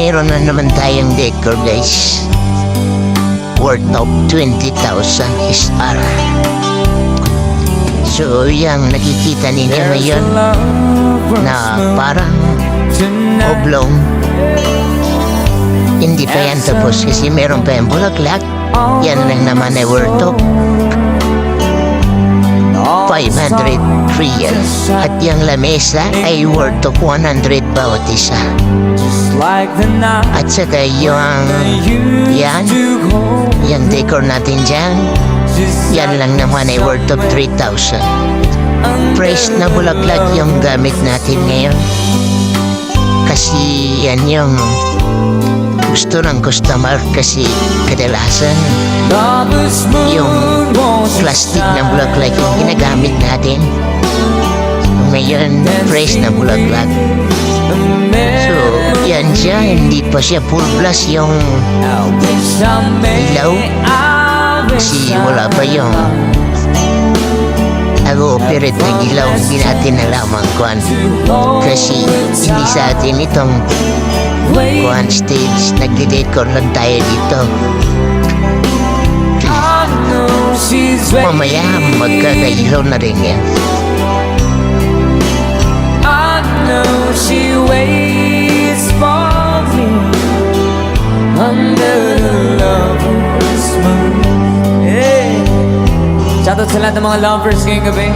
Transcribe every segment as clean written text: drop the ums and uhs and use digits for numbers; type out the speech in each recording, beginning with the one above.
Mayroon na naman tayong decor guys. Worth of 20,000 SR. So yung nakikita ninyo ngayon na parang oblong, hindi pa yan tapos kasi meron pa yung bulaklak. Yan lang naman ay worth of 503 years. At yung lamesa ay worth of 100 bawat isa. At saka yung decor natin dyan, yan lang naman ay worth of 3,000. Fresh na bulaklak yung gamit natin ngayon. Kasi yan yung gusto ng customer, kasi kadalasan yung plastic na bulaklak yung ginagamit natin. Ngayon, fresh na bulaklak. So, yan siya, hindi pa siya full blast yung ilaw. Kasi wala pa yung nag-ooperate ng ilaw. Hindi natin alam ang kwan. Kasi hindi sa atin itong kwan stage. Nag-decor lang tayo dito. Mamaya magkakailaw na rin yan. She waits for me under the lover's moon. Hey. Shoutout sa lahat ng mga lovers ngayong gabi.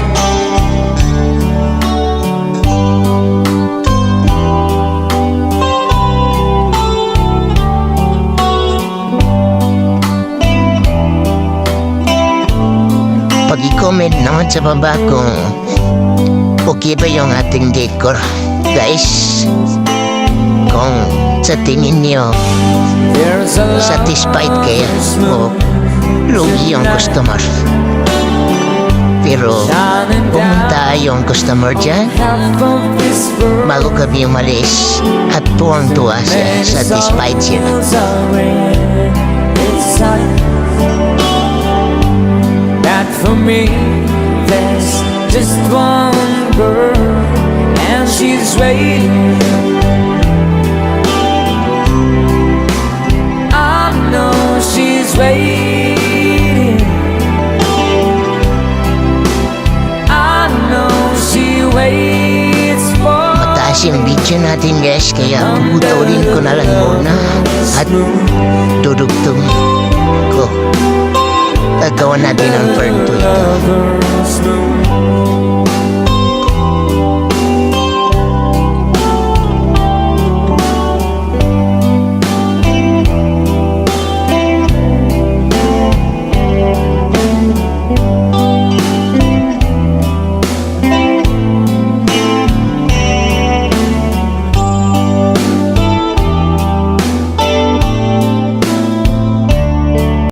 Pag-i-comment naman sa baba kung okay ba yung ating decor. Guys, kung sa tingin niyo satisfied kayo o lugi yung customer. Pero pumunta yung customer dyan bago kami umalis at tuwang-tuwa siya, satisfied siya. That for me there's just one girl and she's waiting. I know she's waiting. I know she waits for. Mataas yung video natin guys, kaya puputulin ko na lang muna at dudugtong ko. Gagawa natin ang part 2 ito.